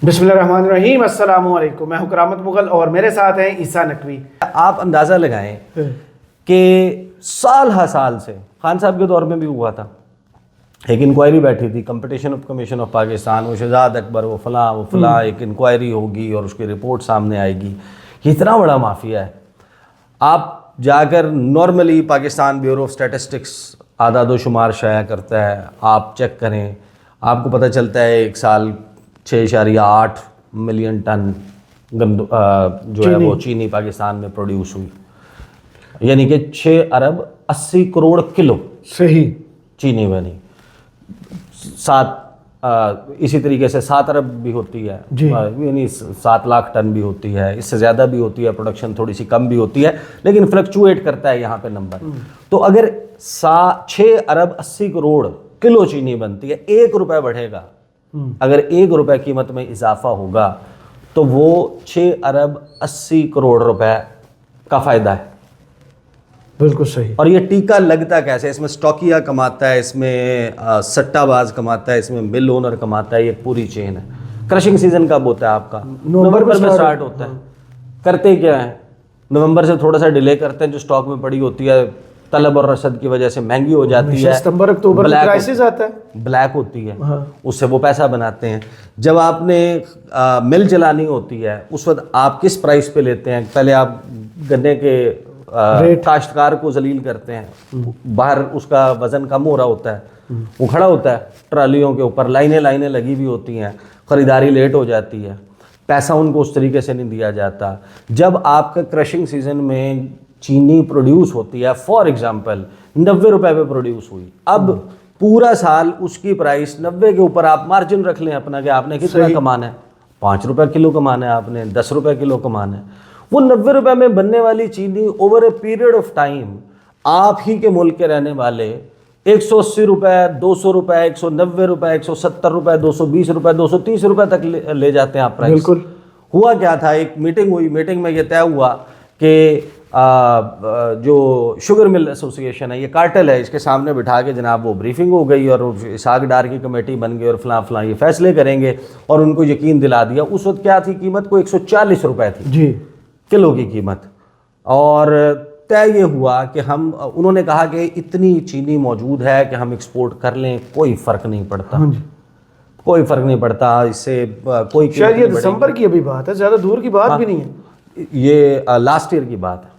بسم اللہ الرحمن الرحیم، السلام علیکم، میں ہوں کرامت مغل اور میرے ساتھ ہیں عیسیٰ نقوی۔ آپ اندازہ لگائیں کہ سال ہر سال سے خان صاحب کے دور میں بھی ہوا تھا، ایک انکوائری بیٹھی تھی competition of commission of Pakistan, وہ شہزاد اکبر وہ فلاں ایک انکوائری ہوگی اور اس کی رپورٹ سامنے آئے گی۔ یہ اتنا بڑا مافیا ہے، آپ جا کر normally Pakistan bureau of statistics اعداد و شمار شائع کرتا ہے، آپ چیک کریں، آپ کو پتہ چلتا ہے ایک سال 6.8 ملین ٹن جو ہے وہ چینی پاکستان میں پروڈیوس ہوئی، یعنی کہ 6.80 کروڑ کلو صحیح چینی بنی۔ اسی طریقے سے 7 ارب بھی ہوتی ہے، یعنی 7 لاکھ ٹن بھی ہوتی ہے، اس سے زیادہ بھی ہوتی ہے، پروڈکشن تھوڑی سی کم بھی ہوتی ہے، لیکن فلکچویٹ کرتا ہے یہاں پہ نمبر۔ تو اگر 6.80 کروڑ کلو چینی بنتی ہے، 1 روپے بڑھے گا، اگر 1 روپے قیمت میں اضافہ ہوگا تو وہ 6.80 کروڑ روپے کا فائدہ ہے۔ بالکل صحیح۔ اور یہ ٹیکہ لگتا کیسے؟ اس میں اسٹاکیہ کماتا ہے، اس میں سٹہ باز کماتا ہے، اس میں مل اونر کماتا ہے، یہ پوری چین ہے۔ کرشنگ سیزن کب ہوتا ہے آپ کا؟ نومبر میں سٹارٹ ہوتا ہے۔ کرتے کیا ہیں؟ نومبر سے تھوڑا سا ڈیلے کرتے ہیں، جو اسٹاک میں پڑی ہوتی ہے طلب اور رسد کی وجہ سے مہنگی ہو جاتی ہے، ستمبر اکتوبر میں کرائسس آتا ہے، بلیک ہوتی ہے، اس سے وہ پیسہ بناتے ہیں۔ جب آپ نے مل چلانی ہوتی ہے اس وقت آپ کس پرائس پہ لیتے ہیں؟ پہلے آپ گنے کے کاشتکار کو ذلیل کرتے ہیں، باہر اس کا وزن کم ہو رہا ہوتا ہے، وہ کھڑا ہوتا ہے ٹرالیوں کے اوپر، لائنیں لگی ہوئی ہوتی ہیں، خریداری لیٹ ہو جاتی ہے، پیسہ ان کو اس طریقے سے نہیں دیا جاتا۔ جب آپ کا کرشنگ سیزن میں چینی پروڈیوس ہوتی ہے، فار ایگزامپل 90 روپے پہ پروڈیوس ہوئی، اب پورا سال اس کی پرائس 90 کے اوپر آپ مارجن رکھ لیں اپنا کہ آپ نے کتنا کمانا ہے، 5 روپے کلو کمانا ہے، آپ نے 10 روپے کلو کمانا ہے۔ وہ 90 روپے میں بننے والی چینی over a period of time آپ ہی کے ملک کے رہنے والے 180 روپے، 200 روپے، 190 روپے، 170 روپے، 220 روپے، 230 روپے تک لے جاتے ہیں آپ پرائس۔ بالکل۔ ہوا کیا تھا؟ ایک میٹنگ ہوئی، میٹنگ میں یہ طے ہوا کہ جو شوگر مل ایسوسی ایشن ہے، یہ کارٹل ہے، اس کے سامنے بٹھا کے جناب وہ بریفنگ ہو گئی اور اسحاق ڈار کی کمیٹی بن گئی اور فلاں یہ فیصلے کریں گے، اور ان کو یقین دلا دیا۔ اس وقت کیا تھی قیمت؟ کو 140 روپے تھی جی کلو کی قیمت، اور طے یہ ہوا کہ انہوں نے کہا کہ اتنی چینی موجود ہے کہ ہم ایکسپورٹ کر لیں، کوئی فرق نہیں پڑتا، کوئی فرق نہیں پڑتا، اس سے کوئی شاید یہ دسمبر کی ابھی بات ہے، زیادہ دور کی بات بھی نہیں ہے، یہ لاسٹ ایئر کی بات ہے،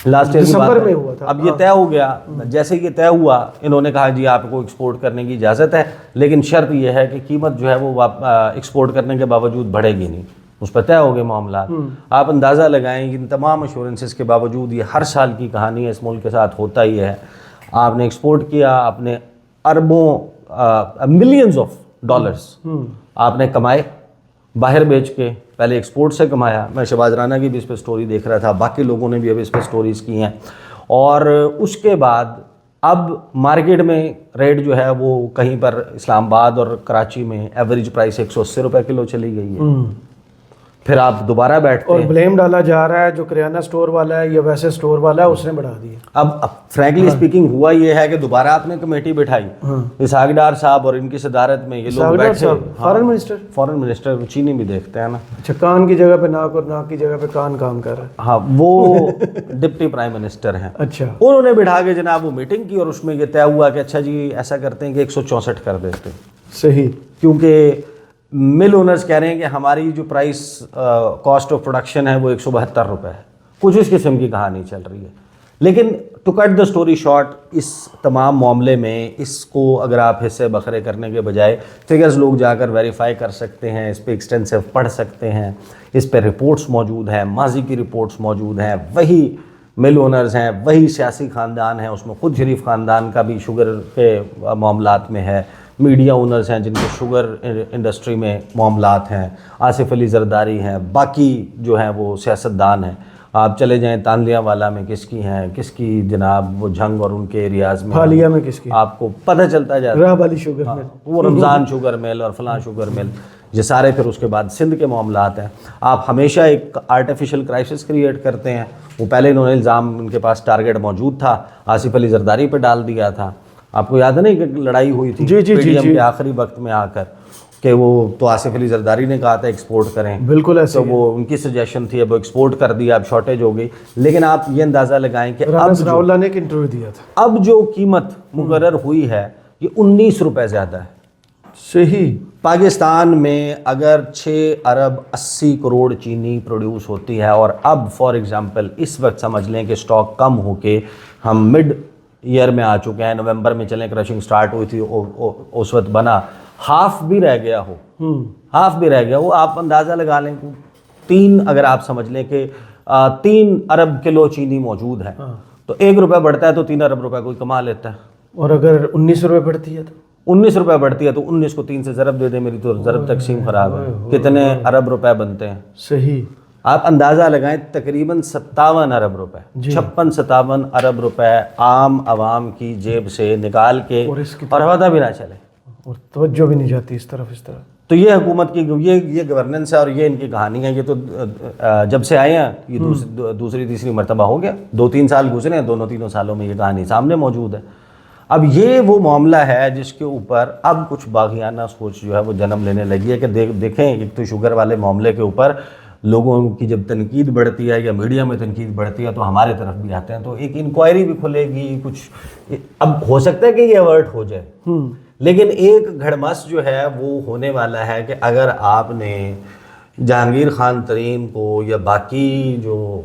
لاسٹ ایئر کی بات میں ہوا تھا۔ اب یہ طے ہو گیا، جیسے یہ طے ہوا انہوں نے کہا جی آپ کو ایکسپورٹ کرنے کی اجازت ہے، لیکن شرط یہ ہے کہ قیمت جو ہے وہ ایکسپورٹ کرنے کے باوجود بڑھے گی نہیں۔ اس پہ طے ہو گئے معاملات۔ آپ اندازہ لگائیں کہ ان تمام ایشورنسز کے باوجود یہ ہر سال کی کہانی ہے، اس ملک کے ساتھ ہوتا ہی ہے۔ آپ نے ایکسپورٹ کیا، آپ نے اربوں ملینز آف ڈالرز آپ نے کمائے باہر بیچ کے، پہلے ایکسپورٹ سے کمایا۔ میں شہباز رانا کی بھی اس پہ سٹوری دیکھ رہا تھا، باقی لوگوں نے بھی اب اس پہ سٹوریز کی ہیں، اور اس کے بعد اب مارکیٹ میں ریٹ جو ہے وہ کہیں پر اسلام آباد اور کراچی میں ایوریج پرائس 180 روپے کلو چلی گئی ہے۔ پھر آپ دوبارہ بیٹھتے اور ہیں، بلیم ڈالا جا رہا ہے جو کریانہ سٹور والا ہے یا ویسے سٹور والا ہے، اس نے بڑھا دیا۔ اب فرینکلی اسپیکنگ ہوا یہ ہے کہ دوبارہ آپ نے کمیٹی بٹھائی، اسحاق ڈار صاحب اور ان کی صدارت میں یہ لوگ بیٹھے، فارن منسٹر چینی بھی دیکھتے ہیں نا، اچھا، کان کی جگہ پہ ناک اور ناک کی جگہ پہ کان کام کر رہا ہے، ہاں وہ ڈپٹی پرائم منسٹر ہیں، اچھا، انہوں نے بٹھا کے جناب وہ میٹنگ کی، اور اس میں یہ طے ہوا کہ اچھا جی ایسا کرتے ہیں کہ 164 کر دیتے ہیں، صحیح، کیونکہ مل اونرز کہہ رہے ہیں کہ ہماری جو پرائس کاسٹ آف پروڈکشن ہے وہ 172 روپے ہے، کچھ اس قسم کی کہانی چل رہی ہے۔ لیکن to cut the story short, اس تمام معاملے میں اس کو اگر آپ حصے بکھرے کرنے کے بجائے فگرز لوگ جا کر ویریفائی کر سکتے ہیں، اس پہ ایکسٹینسو پڑھ سکتے ہیں، اس پہ رپورٹس موجود ہیں، ماضی کی رپورٹس موجود ہیں، وہی مل اونرز ہیں، وہی سیاسی خاندان ہیں، اس میں خود شریف خاندان کا بھی شوگر کے معاملات میں ہے، میڈیا اونرز ہیں جن کے شوگر انڈسٹری میں معاملات ہیں، آصف علی زرداری ہیں، باقی جو ہیں وہ سیاستدان ہیں۔ آپ چلے جائیں تانلیہ والا میں کس کی ہیں، کس کی جناب وہ جھنگ اور ان کے ایریاز میں، حالیہ میں کس کی، آپ کو پتہ چلتا جاتا ہے، راہ والی شوگر مل، وہ رمضان شوگر مل اور فلاں شوگر مل، یہ سارے پھر اس کے بعد سندھ کے معاملات ہیں۔ آپ ہمیشہ ایک آرٹیفیشل کرائسس کریٹ کرتے ہیں، وہ پہلے انہوں نے الزام، ان کے پاس ٹارگٹ موجود تھا، آصف علی زرداری پہ ڈال دیا تھا، آپ کو یاد ہے نا کہ لڑائی ہوئی تھی پی ڈی ایم کے آخری وقت میں آ کر کہ وہ تو آصف علی زرداری نے کہا تھا ایکسپورٹ کریں, بالکل ایسے تو وہ ان کی سجیشن تھی, اب وہ ایکسپورٹ کر دیا, اب شارٹیج ہو گئی. لیکن آپ یہ اندازہ لگائیں کہ رانا اللہ نے ایک انٹرویو دیا تھا, اب جو قیمت مقرر ہوئی ہے یہ 19 روپے زیادہ ہے. صحیح. پاکستان میں اگر 6 ارب 80 کروڑ چینی پروڈیوس ہوتی ہے, اور اب فار ایگزامپل اس وقت سمجھ لیں کہ سٹاک کم ہو کے ہم مڈ ایئر میں آ چکے ہیں, نومبر میں چلیں کرشنگ سٹارٹ ہوئی تھی, اس وقت بنا ہاف بھی رہ گیا ہو, آپ اندازہ لگا لیں 3 اگر آپ سمجھ لیں کہ 3 ارب کلو چینی موجود ہے, تو 1 روپے بڑھتا ہے تو 3 ارب روپے کوئی کما لیتا ہے. اور اگر 19 روپے بڑھتی ہے تو 19 روپے بڑھتی ہے تو 19 کو 3 سے ضرب دے دیں, میری تو ضرب تقسیم خراب ہے, کتنے ارب روپے بنتے ہیں. صحیح. آپ اندازہ لگائیں تقریباً 57 ارب روپے, 56-57 ارب روپے عام عوام کی جیب سے نکال کے, اور پتہ بھی نہ چلے, اور توجہ بھی نہیں جاتی اس طرف. تو یہ حکومت کی یہ گورننس ہے, اور یہ ان کی کہانی ہے. یہ تو جب سے آئے ہیں یہ دوسری تیسری مرتبہ ہو گیا, 2-3 سال گزرے ہیں, 2-3 سالوں میں یہ کہانی سامنے موجود ہے. اب یہ وہ معاملہ ہے جس کے اوپر اب کچھ باغیانہ سوچ جو ہے وہ جنم لینے لگی ہے, کہ دیکھیں ایک تو شوگر والے معاملے کے اوپر لوگوں کی جب تنقید بڑھتی ہے یا میڈیا میں تنقید بڑھتی ہے تو ہمارے طرف بھی آتے ہیں, تو ایک انکوائری بھی کھلے گی, کچھ اب ہو سکتا ہے کہ یہ ایورٹ ہو جائے, لیکن ایک گھڑمس جو ہے وہ ہونے والا ہے کہ اگر آپ نے جہانگیر خان ترین کو یا باقی جو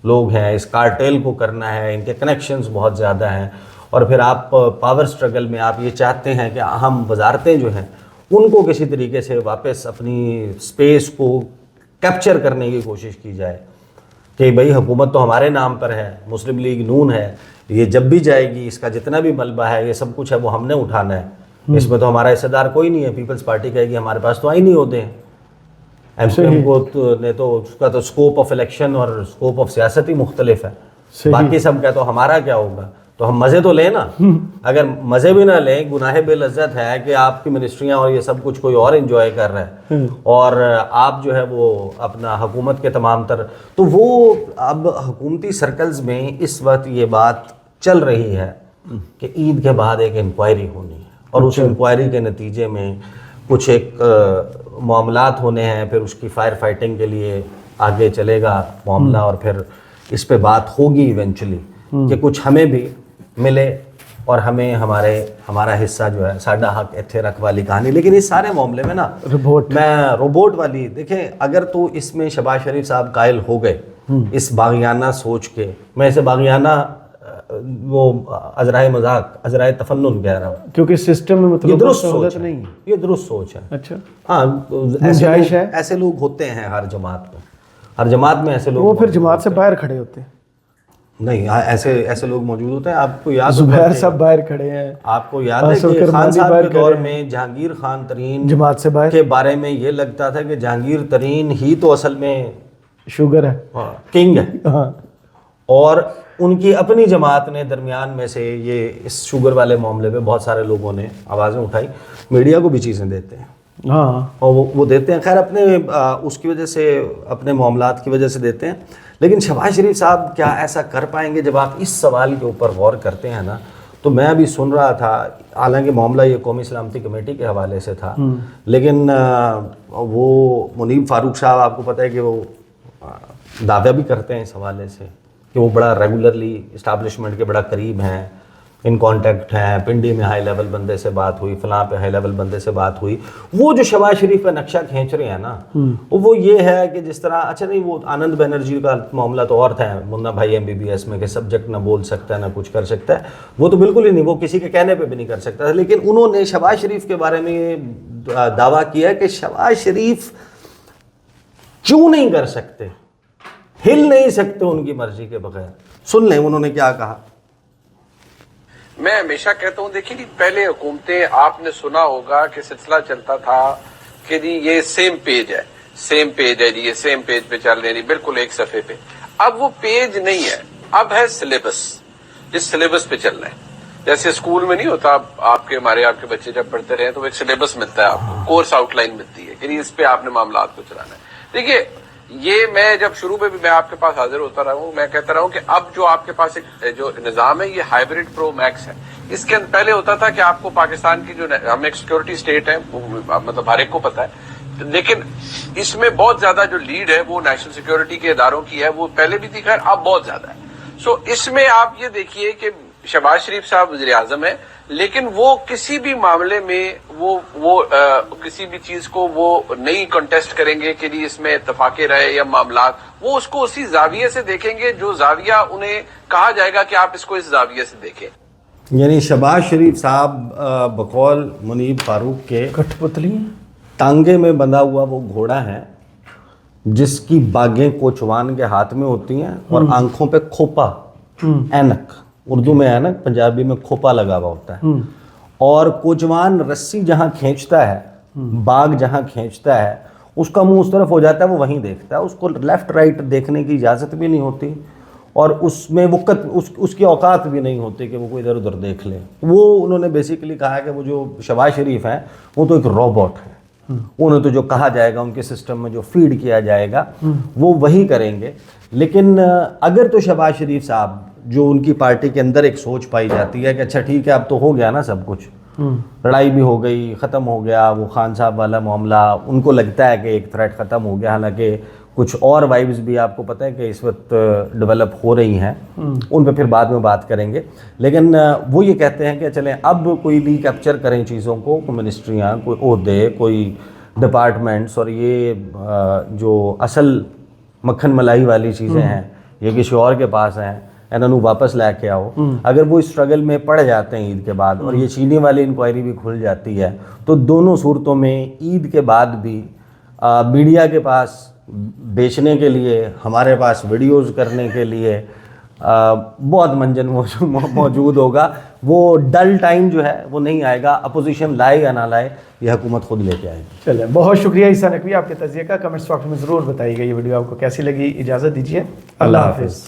لوگ ہیں اس کارٹیل کو کرنا ہے, ان کے کنیکشنز بہت زیادہ ہیں, اور پھر آپ پاور سٹرگل میں آپ یہ چاہتے ہیں کہ اہم وزارتیں جو ہیں ان کو کسی طریقے سے واپس اپنی سپیس کو کیپچر کرنے کی کوشش کی جائے, کہ بھئی حکومت تو ہمارے نام پر ہے, مسلم لیگ نون ہے, یہ جب بھی جائے گی اس کا جتنا بھی ملبہ ہے یہ سب کچھ ہے وہ ہم نے اٹھانا ہے, اس میں تو ہمارا حصہ دار کوئی نہیں ہے. پیپلز پارٹی کہے گی ہمارے پاس تو آئینی ہوتے ہیں, ایم سی ایم کو نے تو اس کا تو اسکوپ آف الیکشن اور اسکوپ آف سیاست ہی مختلف ہے, باقی سب کا تو ہمارا کیا ہوگا. تو ہم مزے تو لیں نا, اگر مزے بھی نہ لیں, گناہ بے لذت ہے کہ آپ کی منسٹریاں اور یہ سب کچھ کوئی اور انجوائے کر رہا ہے, اور آپ جو ہے وہ اپنا حکومت کے تمام تر, تو وہ اب حکومتی سرکلز میں اس وقت یہ بات چل رہی ہے کہ عید کے بعد ایک انکوائری ہونی ہے, اور اس انکوائری کے نتیجے میں کچھ ایک معاملات ہونے ہیں, پھر اس کی فائر فائٹنگ کے لیے آگے چلے گا معاملہ, اور پھر اس پہ بات ہوگی ایونچولی کہ کچھ ہمیں بھی ملے اور ہمیں ہمارا حصہ جو ہے ساڈا حق ایتھے رکھ والی کہانی. لیکن اس سارے معاملے میں نا میں روبوٹ والی دیکھیں, اگر تو اس میں شہباز شریف صاحب قائل ہو گئے اس باغیانہ سوچ کے, میں اسے باغیانہ وہ عذرائے مذاق عذرائے تفنن کہہ رہا ہوں, کیونکہ سسٹم میں مطلب یہ درست سوچ نہیں ہے, یہ درست سوچ ہے. اچھا ہاں, ایسے لوگ ہوتے ہیں ہر جماعت میں, ہر جماعت میں ایسے لوگ, وہ پھر جماعت سے باہر کھڑے ہوتے ہیں. نہیں, ایسے لوگ موجود ہوتے ہیں. آپ کو یاد زبیر صاحب باہر کھڑے ہیں, آپ کو یاد ہے کہ خان صاحب کے دور میں جہانگیر خان ترین جماعت سے باہر کے بارے میں یہ لگتا تھا کہ جہانگیر ترین ہی تو اصل میں شوگر ہے, کنگ ہے, اور ان کی اپنی جماعت نے درمیان میں سے یہ اس شوگر والے معاملے پہ بہت سارے لوگوں نے آوازیں اٹھائی. میڈیا کو بھی چیزیں دیتے ہیں, ہاں, اور وہ دیتے ہیں, خیر اپنے اس کی وجہ سے, اپنے معاملات کی وجہ سے دیتے ہیں. لیکن شہباز شریف صاحب کیا ایسا کر پائیں گے؟ جب آپ اس سوال کے اوپر غور کرتے ہیں نا, تو میں ابھی سن رہا تھا, حالانکہ معاملہ یہ قومی سلامتی کمیٹی کے حوالے سے تھا, لیکن وہ منیب فاروق صاحب آپ کو پتہ ہے کہ وہ دعویٰ بھی کرتے ہیں اس حوالے سے کہ وہ بڑا ریگولرلی اسٹیبلشمنٹ کے بڑا قریب ہیں, ان کانٹیکٹ ہیں, پنڈی میں ہائی لیول بندے سے بات ہوئی, فلاں پہ ہائی لیول بندے سے بات ہوئی. وہ جو شہباز شریف کا نقشہ کھینچ رہے ہیں نا, وہ یہ ہے کہ جس طرح, اچھا نہیں, وہ آنند بینرجی کا معاملہ تو اور تھا, منا بھائی MBBS میں کہ سبجیکٹ نہ بول سکتا ہے نہ کچھ کر سکتا ہے, وہ تو بالکل ہی نہیں, وہ کسی کے کہنے پہ بھی نہیں کر سکتا. لیکن انہوں نے شہباز شریف کے بارے میں یہ دعویٰ کیا کہ شہباز شریف کیوں نہیں کر سکتے, ہل نہیں سکتے ان کی مرضی کے بغیر. سن لیں انہوں نے کیا کہا. میں ہمیشہ کہتا ہوں, دیکھیں جی, پہلے حکومتیں, آپ نے سنا ہوگا کہ سلسلہ چلتا تھا کہ جی یہ سیم پیج ہے جی, یہ سیم پیج پہ چل رہے ہیں, بالکل ایک صفحے پہ. اب وہ پیج نہیں ہے, اب ہے سلیبس, جس سلیبس پہ چل رہا ہے. جیسے اسکول میں نہیں ہوتا, آپ کے بچے جب پڑھتے رہے تو ایک سلیبس ملتا ہے آپ کو, کورس آؤٹ لائن ملتی ہے کہ اس پہ آپ نے معاملات کو چلانا ہے. دیکھیے یہ میں جب شروع میں بھی میں آپ کے پاس حاضر ہوتا رہا ہوں، میں کہتا رہا ہوں کہ اب جو آپ کے پاس ایک جو نظام ہے یہ ہائیبرڈ پرو میکس ہے. اس کے پہلے ہوتا تھا کہ آپ کو پاکستان کی جو ہم ایک سیکورٹی اسٹیٹ ہے، مطلب ہر ایک کو پتا ہے، لیکن اس میں بہت زیادہ جو لیڈ ہے وہ نیشنل سیکورٹی کے اداروں کی ہے، وہ پہلے بھی تھی خیر، اب بہت زیادہ ہے. سو اس میں آپ یہ دیکھیے کہ شہباز شریف صاحب وزیر اعظم ہے، لیکن وہ کسی بھی معاملے میں وہ کسی بھی چیز کو وہ نہیں کنٹیسٹ کریں گے کہ جی اس میں اتفاقی رہے یا معاملات، وہ اس کو اسی زاویے سے دیکھیں گے جو زاویہ انہیں کہا جائے گا کہ آپ اس کو اس زاویے سے دیکھیں. یعنی شہباز شریف صاحب بقول منیب فاروق کے کٹھ پتلی ٹانگے میں بندھا ہوا وہ گھوڑا ہے جس کی باگیں کوچوان کے ہاتھ میں ہوتی ہیں اور آنکھوں پہ کھوپا، اینک، اردو میں اینک، پنجابی میں کھوپا لگا ہوا ہوتا ہے، اور کوچوان رسی جہاں کھینچتا ہے، باغ جہاں کھینچتا ہے، اس کا منہ اس طرف ہو جاتا ہے، وہ وہیں دیکھتا ہے، اس کو لیفٹ رائٹ دیکھنے کی اجازت بھی نہیں ہوتی، اور اس میں اس کی اوقات بھی نہیں ہوتی کہ وہ کوئی ادھر ادھر دیکھ لے. وہ انہوں نے بیسیکلی کہا کہ وہ جو شہباز شریف ہیں وہ تو ایک روبوٹ ہے، انہیں تو جو کہا جائے گا ان کے سسٹم میں جو فیڈ کیا جائے گا وہ وہی کریں گے. لیکن اگر تو شہباز شریف صاحب جو ان کی پارٹی کے اندر ایک سوچ پائی جاتی ہے کہ اچھا ٹھیک ہے اب تو ہو گیا نا سب کچھ، لڑائی بھی ہو گئی، ختم ہو گیا وہ خان صاحب والا معاملہ، ان کو لگتا ہے کہ ایک تھریٹ ختم ہو گیا، حالانکہ کچھ اور وائبز بھی آپ کو پتہ ہے کہ اس وقت ڈیولپ ہو رہی ہیں، ان پہ پھر بعد میں بات کریں گے. لیکن وہ یہ کہتے ہیں کہ چلیں اب کوئی لی کیپچر کریں چیزوں کو، کوئی منسٹریاں، کوئی عہدے، کوئی ڈپارٹمنٹس، اور یہ جو اصل مکھن ملائی والی چیزیں ہیں یہ کسی اور کے پاس ہیں، انہوں واپس لے کے آؤ. اگر وہ اسٹرگل میں پڑ جاتے ہیں عید کے بعد اور یہ چینی والی انکوائری بھی کھل جاتی ہے تو دونوں صورتوں میں عید کے بعد بھی میڈیا کے پاس بیچنے کے لیے، ہمارے پاس ویڈیوز کرنے کے لیے بہت منجن موجود ہوگا. وہ ڈل ٹائم جو ہے وہ نہیں آئے گا، اپوزیشن لائے یا نہ لائے یہ حکومت خود لے کے آئے گی. چلیں، بہت شکریہ عیسیٰ نقوی آپ کے تجزیے کا. کمنٹس باکس میں ضرور بتائیے گا یہ ویڈیو آپ کو کیسی لگی. اجازت دیجیے، اللہ حافظ.